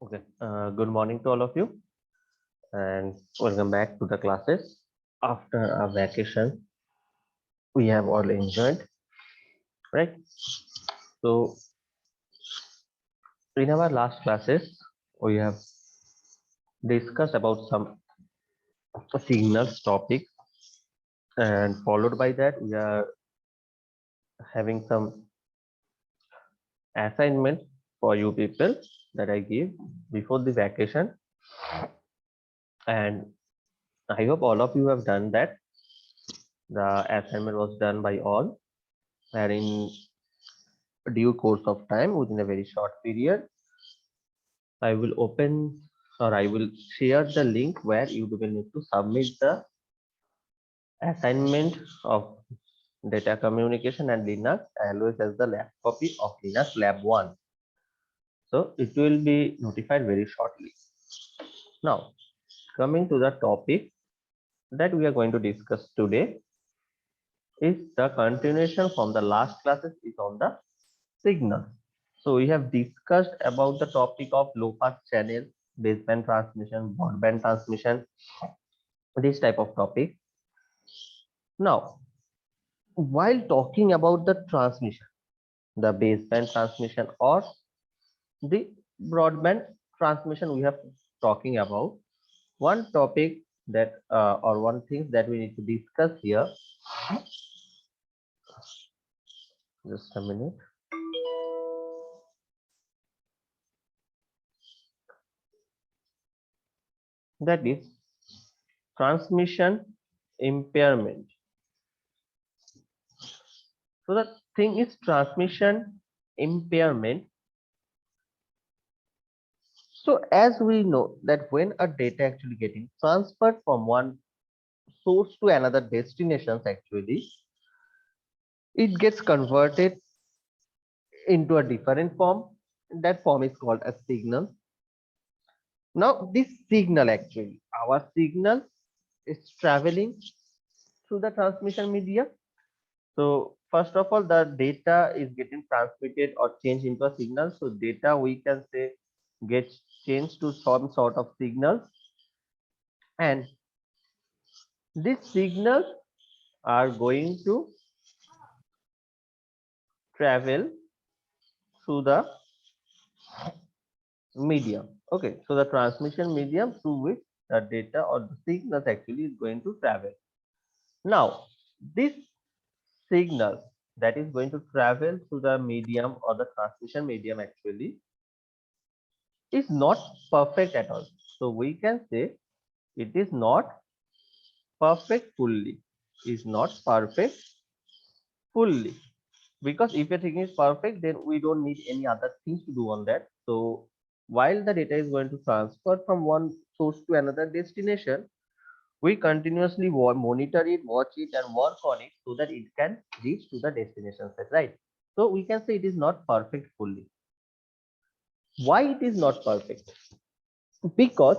Okay, good morning to all of you, and welcome back to the classes. After our vacation, we have all enjoyed, right? So, in our last classes, we have discussed about some signals topic, and followed by that, we are having some assignment for you people that I give before the vacation, and I hope all of you have done that. The assignment was done by all, and in due course of time, within a very short period, I will open or I will share the link where you will need to submit the assignment of data communication and Linux as well as the lab copy of Linux Lab 1. So it will be notified very shortly. Now, coming to the topic that we are going to discuss today is the continuation from the last classes is on the signals. So we have discussed about the topic of low pass channel, baseband transmission, broadband transmission, this type of topic. Now, while talking about the transmission, the baseband transmission or the broadband transmission, we have talking about one topic that or one thing that we need to discuss here. Just a minute. That is transmission impairment. So the thing is transmission impairment. So as we know that when a data actually getting transferred from one source to another destinations, actually it gets converted into a different form. That form is called a signal. Now this signal, actually our signal is traveling through the transmission media. So first of all, the data is getting transmitted or changed into a signal. So data, we can say, gets changed to some sort of signal, and these signals are going to travel through the medium. Okay, so the transmission medium through which the data or the signals actually is going to travel. Now this signal that is going to travel through the medium or the transmission medium actually is not perfect at all. So we can say it is not perfect fully, is not perfect fully, because if everything is perfect, then we don't need any other things to do on that. So while the data is going to transfer from one source to another destination, we continuously monitor it, watch it, and work on it so that it can reach to the destination set, right? So we can say it is not perfect fully. Why it is not perfect? Because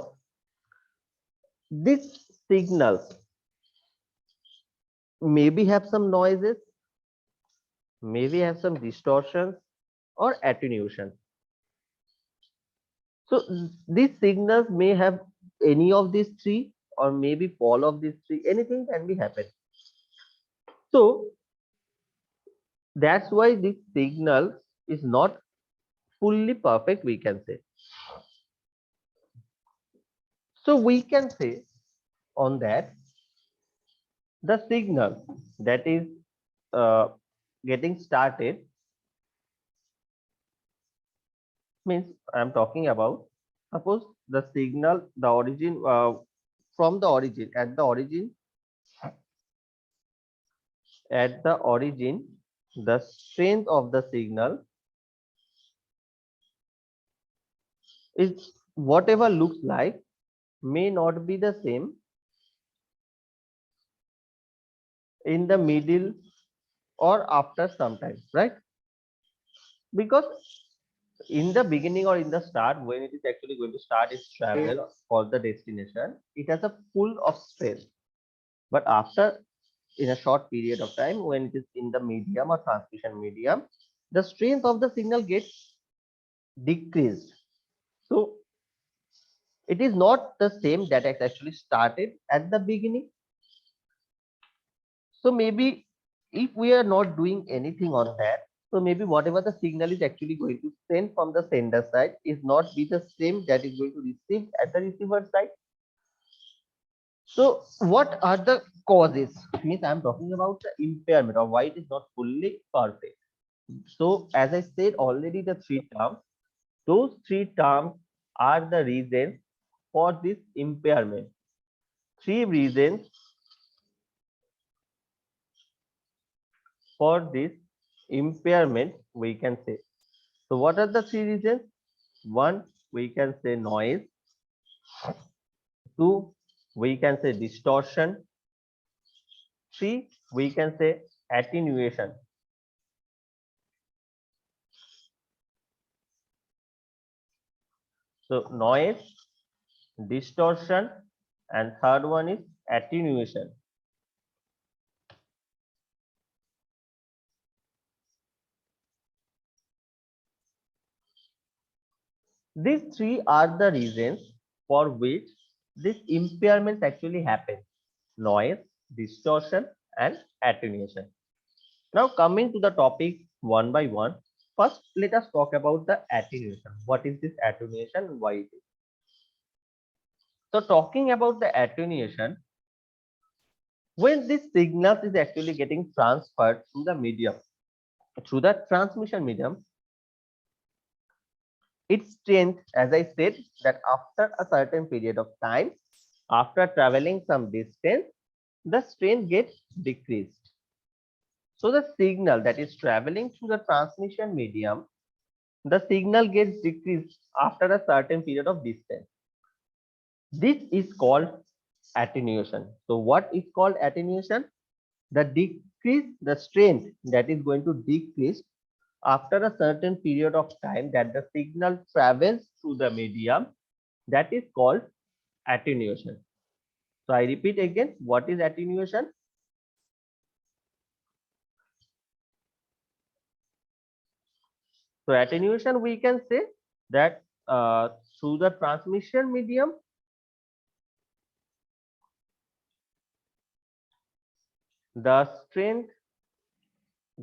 this signals maybe have some noises, maybe have some distortions or attenuation. So these signals may have any of these three or maybe all of these three, anything can be happen. So that's why this signal is not fully perfect, we can say. So we can say on that the signal that is uh, getting started means I'm talking about, suppose the signal, the origin, from the origin, at the origin, the strength of the signal is whatever looks like may not be the same in the middle or after some time, right? Because in the beginning or in the start, when it is actually going to start its travel for the destination, it has a full of strength. But after, in a short period of time, when it is in the medium or transmission medium, the strength of the signal gets decreased. So It is not the same that has actually started at the beginning. So maybe if we are not doing anything on that, so maybe whatever the signal is actually going to send from the sender side is not be the same that is going to receive at the receiver side. So what are the causes? Means I'm talking about the impairment or why it is not fully perfect. So as I said already, the three terms, those three terms are the reasons for this impairment. Three reasons for this impairment we can say. So what are the three reasons? One, we can say noise. Two, we can say distortion. Three, we can say attenuation. So noise, distortion, and third one is attenuation. These three are the reasons for which this impairments actually happen. Noise, distortion, and attenuation. Now coming to the topic one by one. First, let us talk about the attenuation. What is this attenuation and why it is? So talking about the attenuation, when this signal is actually getting transferred through the medium, through the transmission medium, its strength, as I said, that after a certain period of time, after traveling some distance, the strength gets decreased. So the signal that is traveling through the transmission medium, the signal gets decreased after a certain period of distance. This is called attenuation. So what is called attenuation? The decrease, the strength that is going to decrease after a certain period of time that the signal travels through the medium, that is called attenuation. So I repeat again, what is attenuation? So attenuation, we can say that through the transmission medium, the strength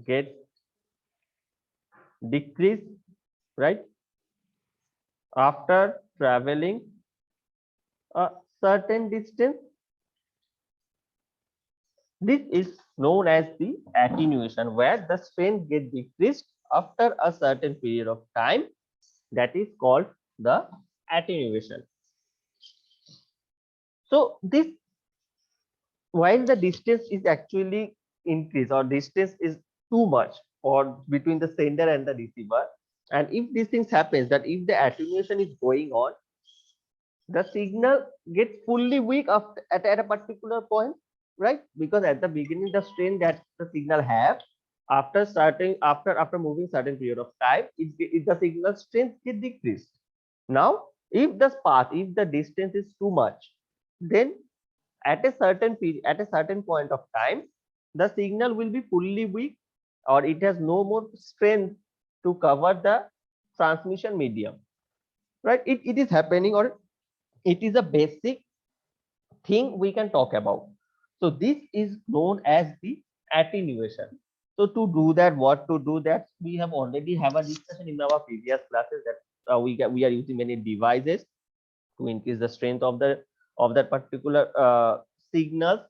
gets decreased, right? After traveling a certain distance. This is known as the attenuation, where the strength gets decreased after a certain period of time. That is called the attenuation. So this, while the distance is actually increased or distance is too much or between the sender and the receiver, and if these things happens, that if the attenuation is going on, the signal gets fully weak after, at a particular point, right? Because at the beginning the strength that the signal have, after starting after moving certain period of time, the signal strength get decreased. Now if the path, if the distance is too much, then at a certain period, at a certain point of time, the signal will be fully weak or it has no more strength to cover the transmission medium, right? It is happening, or it is a basic thing we can talk about. So this is known as the attenuation. So to do that, what to do that, we have already have a discussion in our previous classes that we are using many devices to increase the strength of that particular signal,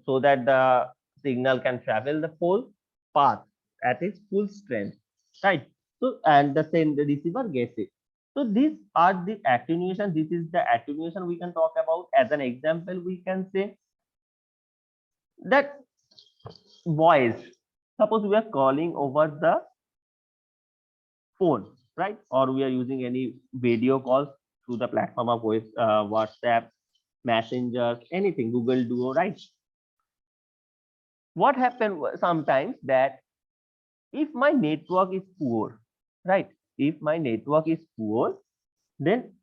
so that the signal can travel the whole path at its full strength, right? So and the same the receiver gets it. So these are the attenuation. This is the attenuation we can talk about. As an example, we can say that voice. Suppose we are calling over the phone, right? Or we are using any video calls through the platform of voice, WhatsApp, Messenger, anything, Google Duo, right? What happens sometimes that if my network is poor, right? If my network is poor, then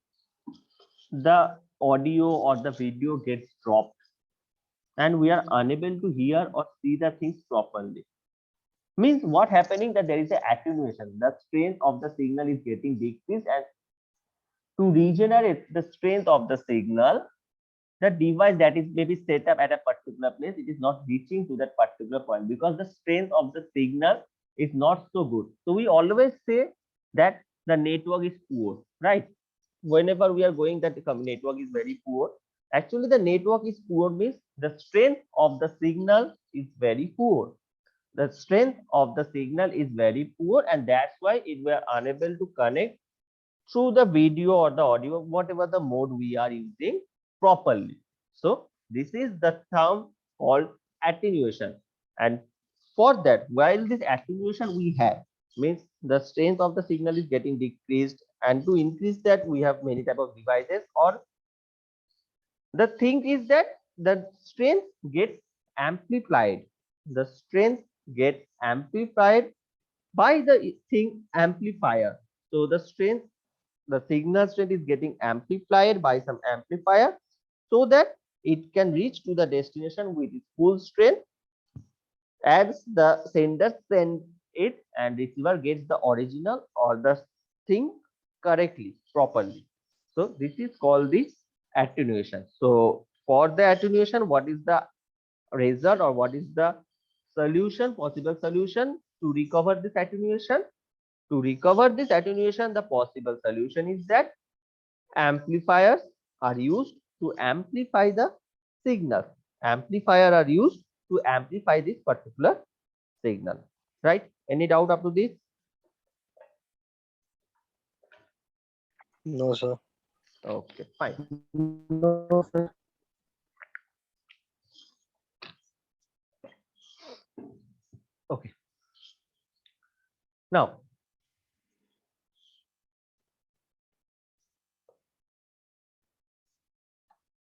the audio or the video gets dropped and we are unable to hear or see the things properly. Means what happening, that there is a attenuation. The strength of the signal is getting decreased, and to regenerate the strength of the signal, the device that is maybe set up at a particular place, it is not reaching to that particular point because the strength of the signal is not so good. So we always say that the network is poor, right? Whenever we are going that the network is very poor, actually the network is poor means the strength of the signal is very poor. The strength of the signal is very poor, and that's why it we are unable to connect through the video or the audio, whatever the mode we are using properly. So this is the term called attenuation. And for that, while this attenuation we have, means the strength of the signal is getting decreased, and to increase that we have many type of devices, or the thing is that the strength gets amplified. The strength gets amplified by the thing amplifier. So the signal strength is getting amplified by some amplifier so that it can reach to the destination with its full strength as the sender sends it and receiver gets the original or the thing correctly, properly. So this is called the attenuation. So for the attenuation, what is the result or what is the solution, possible solution to recover this attenuation? To recover this attenuation, the possible solution is that amplifiers are used to amplify the signal. Amplifier are used to amplify this particular signal. Right? Any doubt up to this? No, sir. Okay, fine. No, sir. Okay. Now,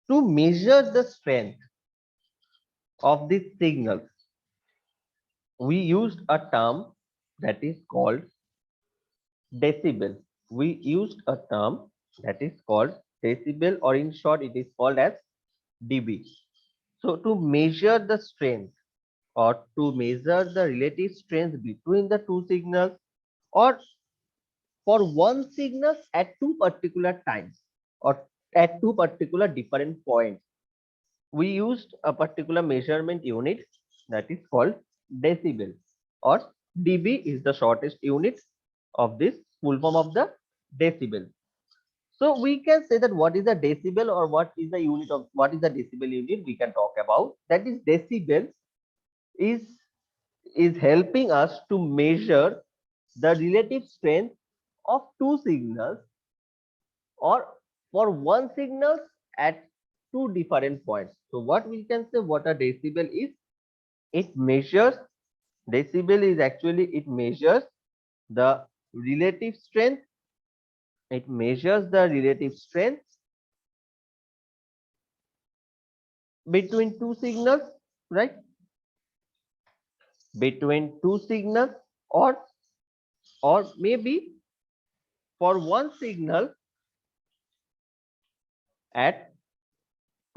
to measure the strength of this signal, we used a term that is called decibel. We used a term that is called decibel, or in short, it is called as dB. So to measure the strength or to measure the relative strength between the two signals, or for one signal at two particular times or at two particular different points, we used a particular measurement unit that is called decibel, or dB is the shortest unit of this full form of the decibel. So we can say that what is the decibel, or what is the unit of what is the decibel unit we can talk about. That is decibel is is helping us to measure the relative strength of two signals, or for one signal at two different points. So what we can say what a decibel is, it measures, decibel is actually, it measures the relative strength, it measures the relative strength between two signals, right? Between two signals, or maybe for one signal at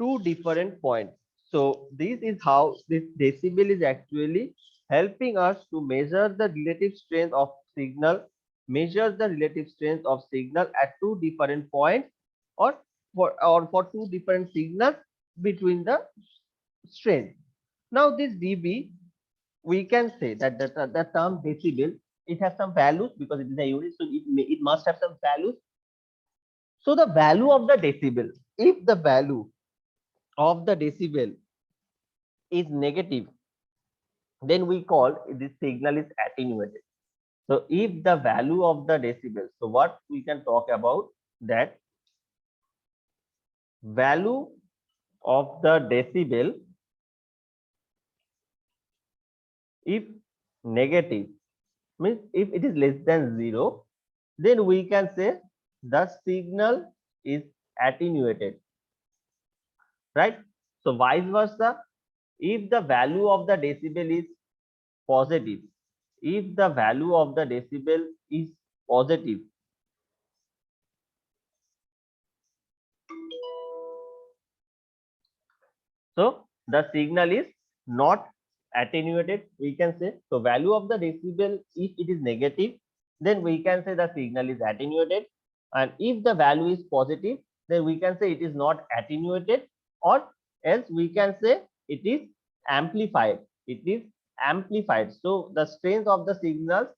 two different points. So this is how this decibel is actually helping us to measure the relative strength of signal, measures the relative strength of signal at two different points, or for two different signals between the strength. Now this dB, we can say that the term decibel, it has some values because it is a unit, so it must have some values. So the value of the decibel, if the value of the decibel is negative, then we call this signal is attenuated. So if the value of the decibel, so what we can talk about, that value of the decibel, if negative, means if it is less than 0, then we can say the signal is attenuated, right? So vice versa, if the value of the decibel is positive, if the value of the decibel is positive, so the signal is not attenuated, we can say. So value of the decibel, if it is negative, then we can say the signal is attenuated. And if the value is positive, then we can say it is not attenuated, or else we can say it is amplified. It is amplified. So the strength of the signals,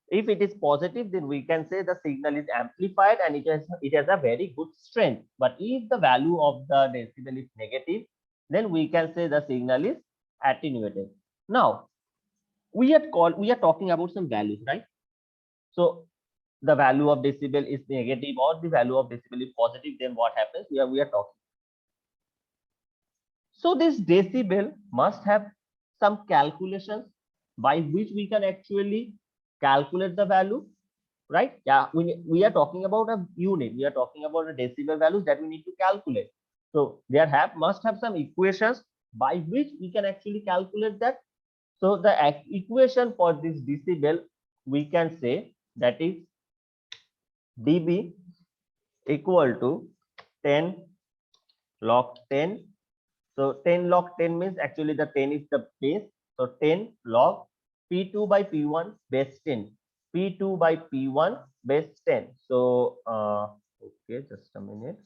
if it is positive, then we can say the signal is amplified and it has a very good strength. But if the value of the decibel is negative, then we can say the signal is attenuated. Now we are talking about some values, right? So the value of decibel is negative or the value of decibel is positive, then what happens? We are talking. So this decibel must have some calculations by which we can actually calculate the value, right? Yeah, we are talking about a unit. We are talking about a decibel values that we need to calculate. So there must have some equations by which we can actually calculate that. So the equation for this decibel, we can say that is dB equal to 10 log 10. So 10 log 10 means actually the 10 is the base. So 10 log P2 by P1 base 10. P2 by P1 base 10. So okay, just a minute.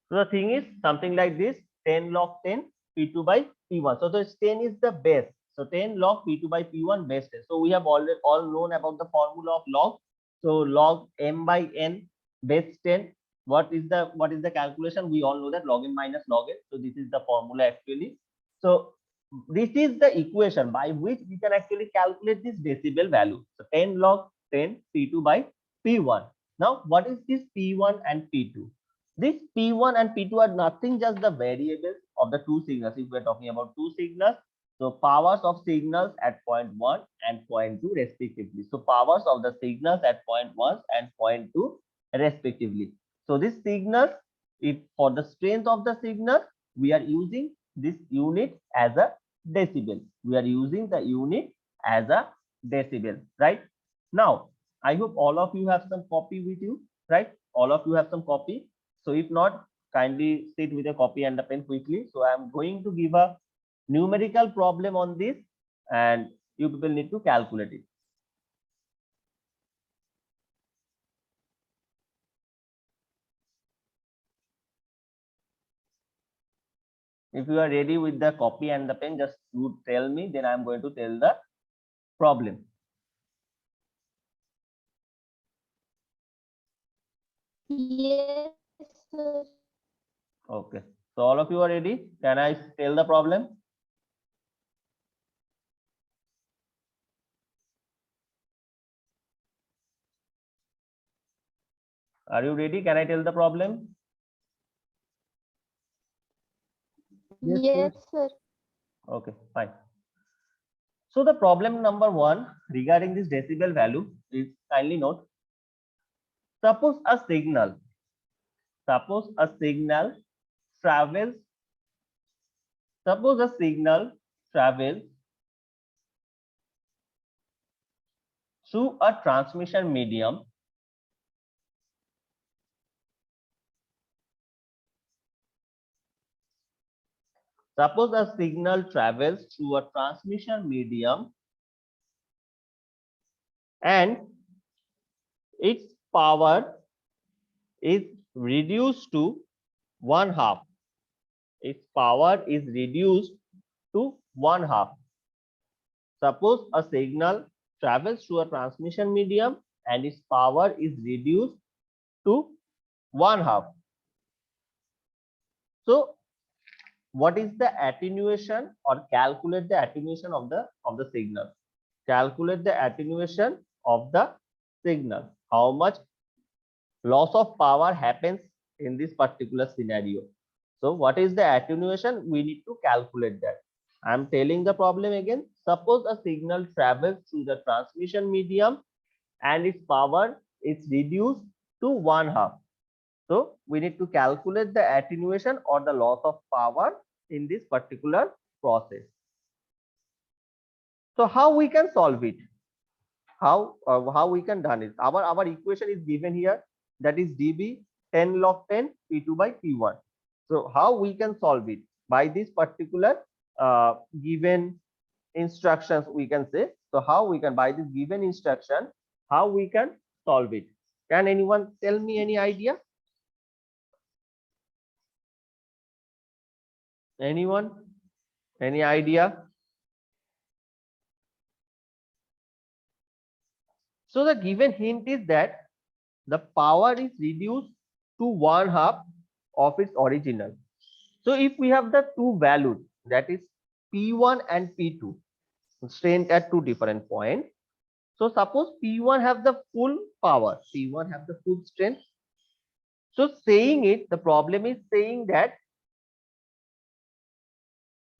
So the thing is something like this: 10 log 10 P2 by P1. So this 10 is the base. So 10 log P2 by P1 base 10. So we have already all known about the formula of log. So log m by n base 10. What is the calculation? We all know that log m minus log n. So this is the formula actually. So this is the equation by which we can actually calculate this decibel value. So 10 log 10 P2 by P1. Now what is this P1 and P2? This P1 and P2 are nothing just the variables of the two signals. If we're talking about two signals, so powers of signals at point 1 and point 2 respectively. So powers of the signals at point 1 and point 2 respectively. So this signals, if for the strength of the signal, we are using this unit as a decibel. We are using the unit as a decibel, right? Now, I hope all of you have some copy with you, right? All of you have some copy. So if not, kindly sit with a copy and a pen quickly. So I am going to give a numerical problem on this and you people need to calculate it. If you are ready with the copy and the pen, just you tell me, then I am going to tell the problem. Yes, sir. Okay. So all of you are ready. Can I tell the problem? Are you ready? Can I tell the problem? Yes, Yes, sir. sir. Okay, fine. So the problem number 1 regarding this decibel value is, kindly note, suppose a signal travels suppose a signal travels through a transmission medium suppose a signal travels through a transmission medium and its power is reduced to one half. Its power is reduced to one half. Suppose a signal travels through a transmission medium and its power is reduced to one half. So what is the attenuation, or calculate the attenuation of the signal? Calculate the attenuation of the signal. How much loss of power happens in this particular scenario? So what is the attenuation? We need to calculate that. I am telling the problem again. Suppose a signal travels through the transmission medium and its power is reduced to one half. So we need to calculate the attenuation or the loss of power in this particular process. So how we can solve it? How we can done it? Our equation is given here, that is dB 10 log 10 P2 by P1. So how we can solve it? By this particular given instructions we can say. So how we can, by this given instruction, how we can solve it? Can anyone tell me any idea? Anyone? Any idea? So the given hint is that the power is reduced to 1/2 of its original. So if we have the two values, that is P1 and P2, strength at two different points. So suppose P1 have the full power, P1 have the full strength. So saying it, the problem is saying that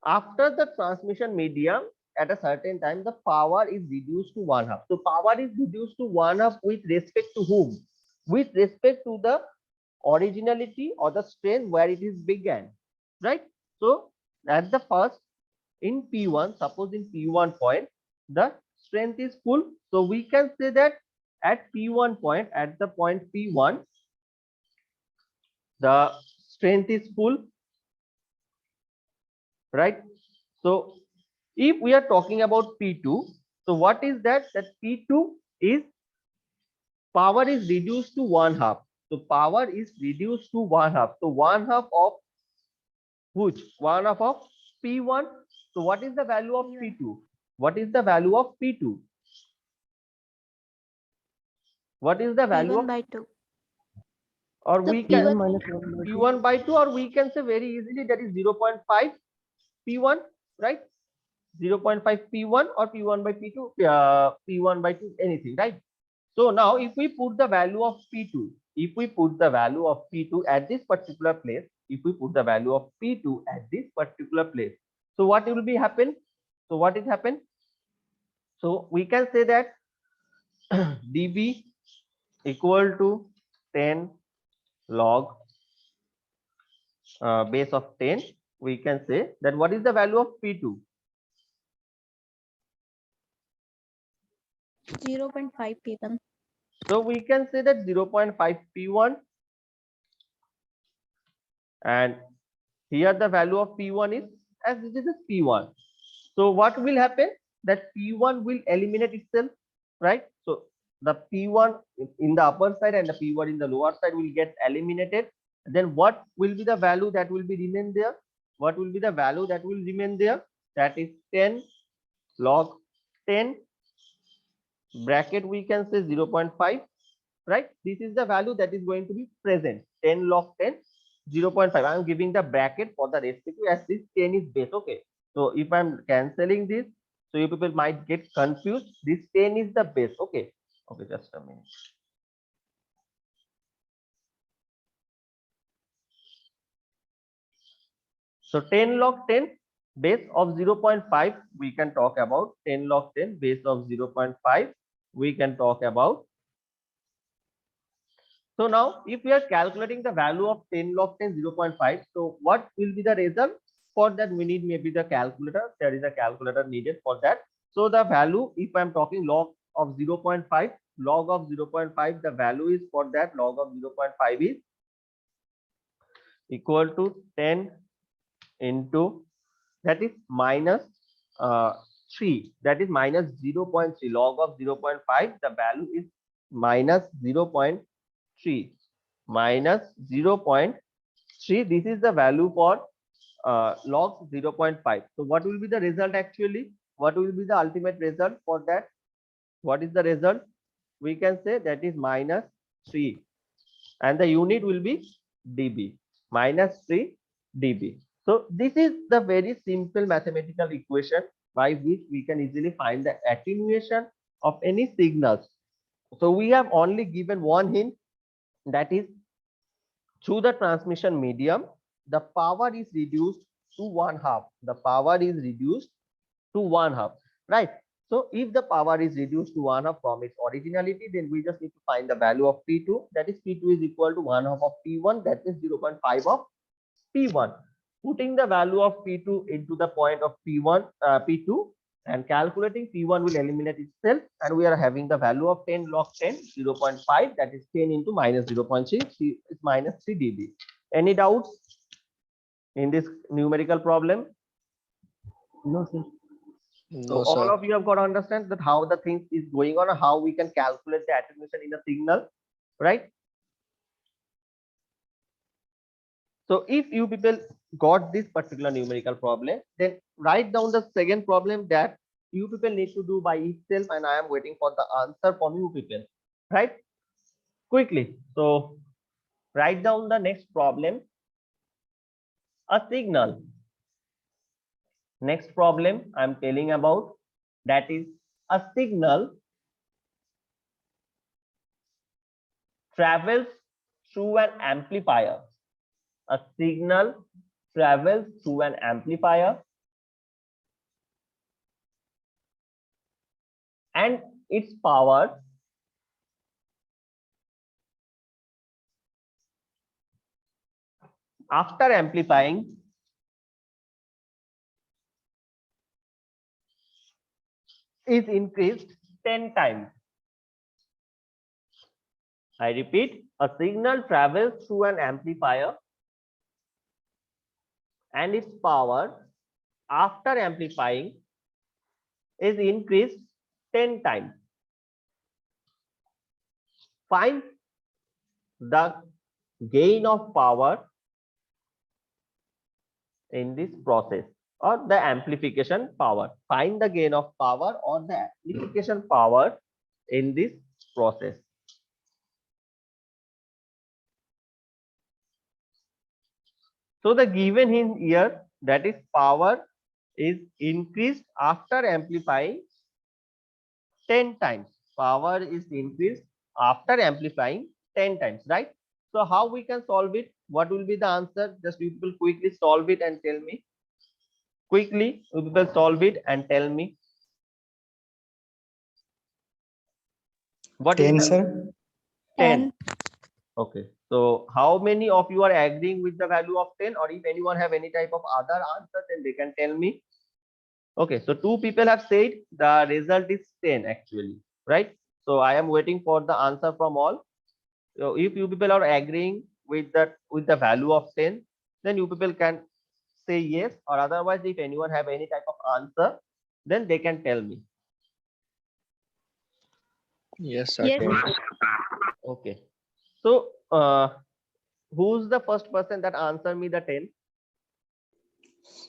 after the transmission medium at a certain time, the power is reduced to 1/2. So power is reduced to 1/2 with respect to whom? With respect to the originality or the strength where it is began, right? So at the first, in P1, suppose in P1 point, the strength is full. So we can say that at P1 point, at the point P1, the strength is full, right? So if we are talking about P2, so what is that? That P2 is power is reduced to 1/2. So power is reduced to 1/2. So 1/2 of which? 1/2 of P1. So what is the value of P2? What is the value of P2? What is the value of, P1 by 2. or So we can P1 minus 1 by 2. P1 by 2, or we can say very easily that is 0.5 P1, right? 0.5 P1 or P1 by P2, P1 by 2, anything, right? So now if we put the value of P2, if we put the value of P2 at this particular place, if we put the value of P2 at this particular place, so what will be happen? So what is happen? So we can say that dB equal to 10 log base of 10. We can say that what is the value of P2? 0.5 P1. So we can say that 0.5 P1, and here the value of P1 is, as this is P1. So what will happen? That P1 will eliminate itself, right? So the P1 in the upper side and the P1 in the lower side will get eliminated. Then what will be the value that will be remain there? What will be the value that will remain there? That is 10 log 10 bracket, we can say 0.5, right? This is the value that is going to be present, 10 log 10, 0.5. I am giving the bracket for the respective, as this 10 is base. Okay, so if I'm cancelling this, so you people might get confused, this 10 is the base. Okay, just a minute. So 10 log 10 base of 0.5, we can talk about 10 log 10 base of 0.5, we can talk about. So now if we are calculating the value of 10 log 10 0.5, so what will be the result? For that we need maybe the calculator. There is a calculator needed for that. So the value, if I'm talking log of 0.5, log of 0.5, the value is for that log of 0.5 is equal to 10 into, that is minus 3, that is minus 0.3. Log of 0.5, the value is minus 0.3, minus 0.3. This is the value for log 0.5. So what will be the result actually? What will be the ultimate result for that? What is the result? We can say that is minus 3, and the unit will be dB, minus 3 dB. So this is the very simple mathematical equation by which we can easily find the attenuation of any signals. So we have only given one hint, that is through the transmission medium, the power is reduced to 1/2. The power is reduced to 1/2, right? So if the power is reduced to 1/2 from its originality, then we just need to find the value of P2. That is P2 is equal to 1/2 of P1. That is 0.5 of P1. Putting the value of P2 into the point of P1, P2, and calculating P1 will eliminate itself, and we are having the value of 10 log 10, 0.5, that is 10 into minus 0.6, is minus 3 dB. Any doubts in this numerical problem? No, sir. So all of you have got to understand that how the thing is going on, how we can calculate the attenuation in a signal, right? So if you people got this particular numerical problem, then write down the second problem that you people need to do by itself, and I am waiting for the answer from you people, right? Quickly. So write down the next problem. A signal. Next problem I am telling about, that is a signal travels through an amplifier. A signal travels through an amplifier and its power after amplifying is increased 10 times. I repeat, a signal travels through an amplifier and its power after amplifying is increased 10 times. Find the gain of power in this process, or the amplification power. Find the gain of power or the amplification power in this process. So the given in here, that is power is increased after amplifying 10 times. Power is increased after amplifying 10 times, right? So how we can solve it? What will be the answer? Just people quickly solve it and tell me. Quickly, people solve it and tell me. What 10, is sir. 10? Okay. So how many of you are agreeing with the value of 10, or if anyone have any type of other answer, then they can tell me. Okay, so 2 people have said the result is 10 actually, right? So I am waiting for the answer from all. So if you people are agreeing with the value of 10, then you people can say yes, or otherwise if anyone have any type of answer, then they can tell me. Yes, Yes. sir. Okay. So who's the first person that answer me the 10?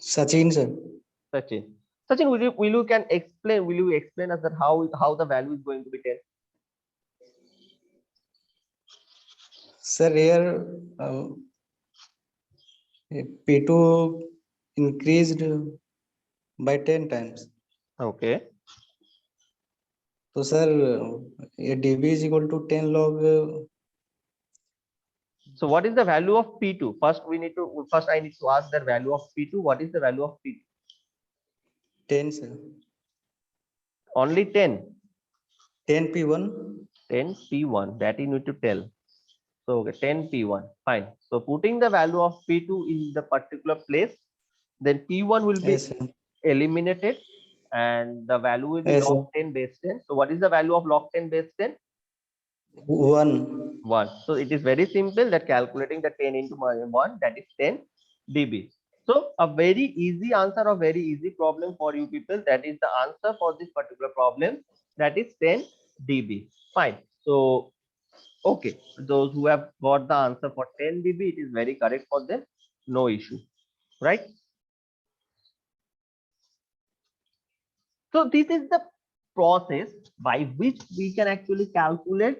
Sachin, sir. Sachin. Sachin, will you explain us that how the value is going to be 10? Sir, here P2 increased by 10 times. Okay. So, sir, dB is equal to 10 log. So what is the value of P2? First I need to ask the value of P2. What is the value of P2? 10, sir. Only 10. 10 P1. 10 P1. That you need to tell. So okay, 10 P1. Fine. So putting the value of P2 in the particular place, then P1 will be Yes, sir. eliminated and the value will be Yes, log sir. 10 base 10. So what is the value of log 10 base 10? 1. 1. So it is very simple that calculating the 10 into 1, that is 10 dB. So a very easy answer, a very easy problem for you people. That is the answer for this particular problem. That is 10 dB. Fine. So okay, those who have got the answer for 10 dB, it is very correct for them. No issue, right? So this is the process by which we can actually calculate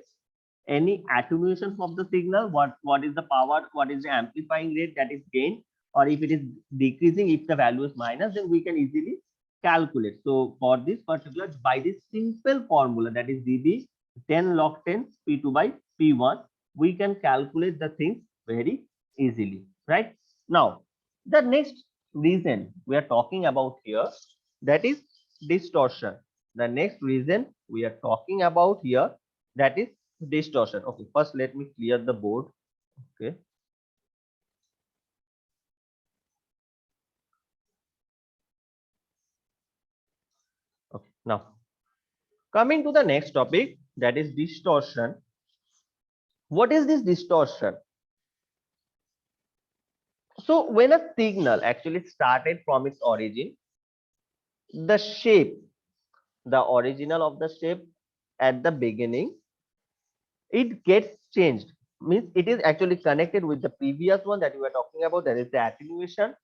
any attenuation of the signal. What is the power? What is the amplifying rate that is gained? Or if it is decreasing, if the value is minus, then we can easily calculate. So for this particular, by this simple formula, that is dB 10 log 10 P2 by P1, we can calculate the things very easily, right? Now, the next reason we are talking about here, that is distortion. The next reason we are talking about here, that is distortion. Okay, first let me clear the board. Okay. Now, coming to the next topic, that is distortion. What is this distortion? So when a signal actually started from its origin, the shape, the original of the shape at the beginning, it gets changed. Means it is actually connected with the previous one that we were talking about, that is the attenuation.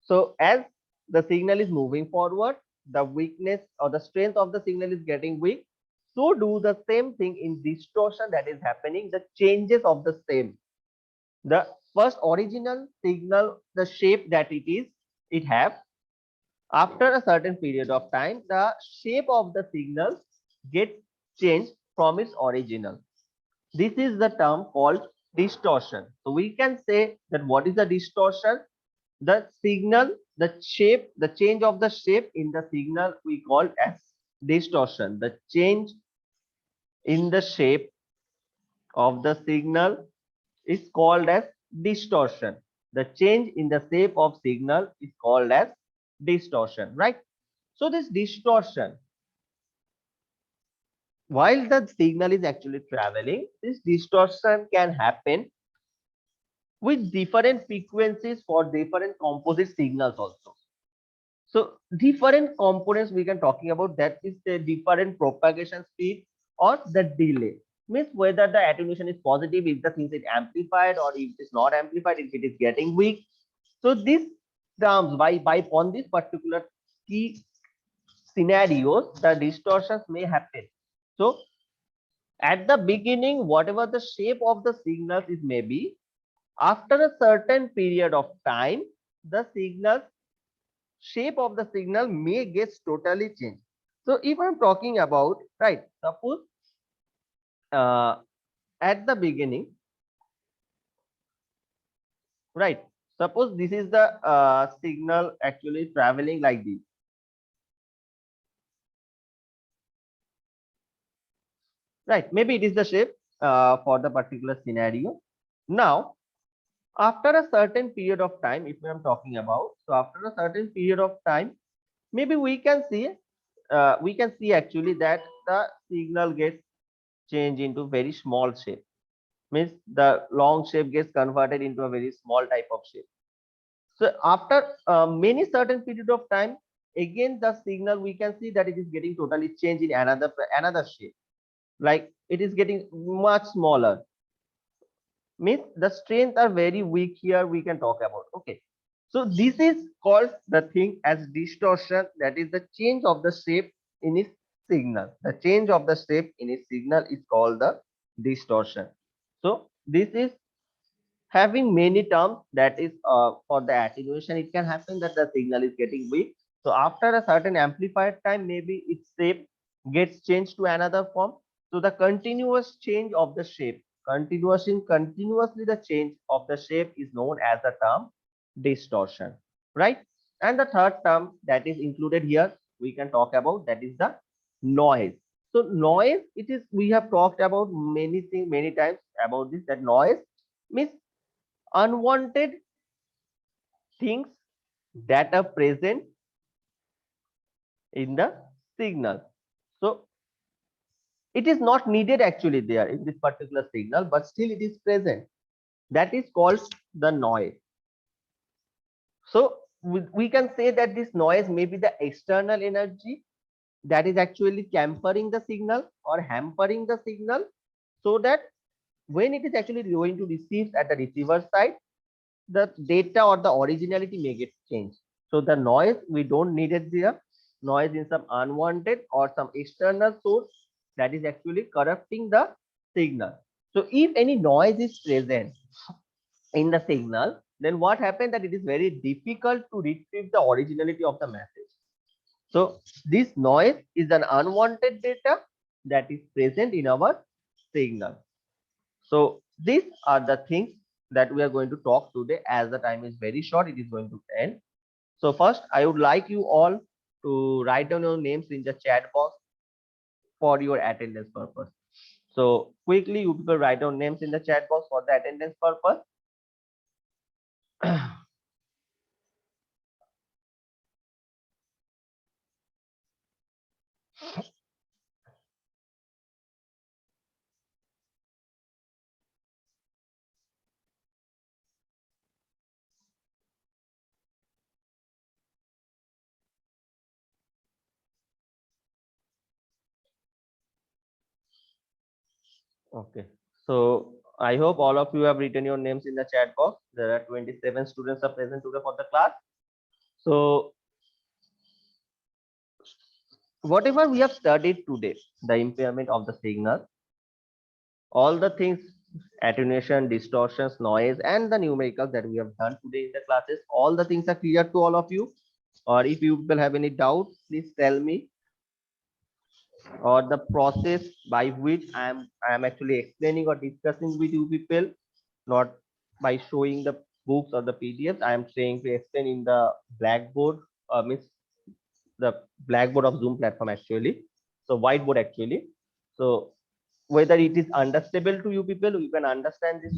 So as the signal is moving forward, the weakness or the strength of the signal is getting weak. So do the same thing in distortion that is happening, the changes of the same. The first original signal, the shape that it have, after a certain period of time, the shape of the signal gets changed from its original. This is the term called distortion. So we can say that what is the distortion? The signal, the shape, the change of the shape in the signal we call as distortion. The change in the shape of the signal is called as distortion. The change in the shape of signal is called as distortion, right? So this distortion, while the signal is actually traveling, this distortion can happen with different frequencies for different composite signals also. So different components we can talking about, that is the different propagation speed or the delay. Means whether the attenuation is positive if the thing is amplified, or if it is not amplified if it is getting weak. So these terms by on this particular key scenarios, the distortions may happen. So at the beginning, whatever the shape of the signals is maybe, after a certain period of time, the signal shape of the signal may get totally changed. So if I'm talking about, right, suppose uh, at the beginning, right, suppose this is the signal actually traveling like this, right? Maybe it is the shape for the particular scenario. Now, after a certain period of time, if I'm talking about, so after a certain period of time, maybe we can see actually that the signal gets changed into very small shape. Means the long shape gets converted into a very small type of shape. So after many certain period of time, again the signal we can see that it is getting totally changed in another shape, like it is getting much smaller. Means the strength are very weak here we can talk about. Okay, so this is called the thing as distortion, that is the change of the shape in its signal. The change of the shape in its signal is called the distortion. So this is having many terms, that is for the attenuation it can happen that the signal is getting weak. So after a certain amplified time, maybe its shape gets changed to another form. So the continuous change of the shape, continuously the change of the shape is known as the term distortion, right? And the third term that is included here we can talk about, that is the noise. So noise, it is, we have talked about many things many times about this, that noise means unwanted things that are present in the signal. So it is not needed actually there in this particular signal, but still it is present. That is called the noise. So we can say that this noise may be the external energy that is actually tampering the signal or hampering the signal, so that when it is actually going to receive at the receiver side, the data or the originality may get changed. So the noise, we don't need it there. Noise in some unwanted or some external source that is actually corrupting the signal. So if any noise is present in the signal, then what happens that it is very difficult to retrieve the originality of the message. So this noise is an unwanted data that is present in our signal. So these are the things that we are going to talk today. As the time is very short, it is going to end. So first, I would like you all to write down your names in the chat box for your attendance purpose. So quickly, you people write down names in the chat box for the attendance purpose. Okay. So I hope all of you have written your names in the chat box. There are 27 students are present today for the class. So whatever we have studied today, the impairment of the signal, all the things, attenuation, distortions, noise, and the numericals that we have done today in the classes, all the things are clear to all of you. Or if you people have any doubt, please tell me. Or the process by which I am actually explaining or discussing with you people, not by showing the books or the PDFs. I am saying to explain in the blackboard, means the blackboard of Zoom platform actually. So whiteboard actually. So whether it is understandable to you people, you can understand this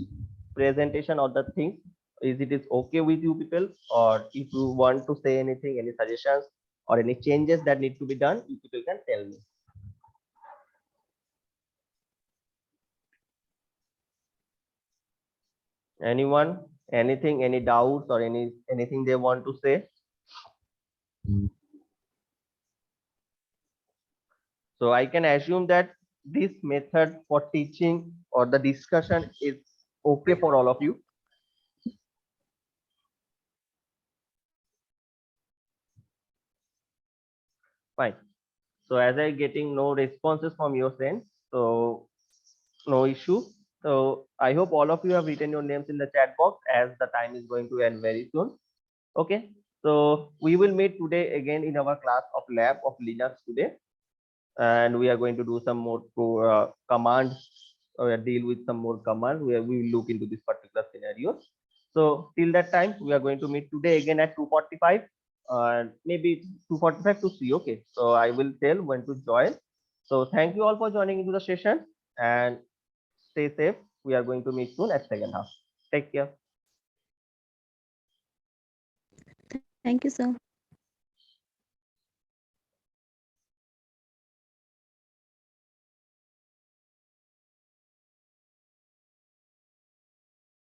presentation or the things, is it is okay with you people, or if you want to say anything, any suggestions or any changes that need to be done, you people can tell me. Anyone, anything, any doubts or anything they want to say? So I can assume that this method for teaching or the discussion is okay for all of you. Fine. So as I getting no responses from your end, so no issue. So I hope all of you have written your names in the chat box, as the time is going to end very soon. Okay. So we will meet today again in our class of lab of Linux today, and we are going to do some more commands, or deal with some more commands where we will look into this particular scenario. So till that time, we are going to meet today again at 2:45, and maybe 2:45 to 3. Okay, so I will tell when to join. So thank you all for joining into the session, and stay safe. We are going to meet soon at second half. Take care. Thank you, sir.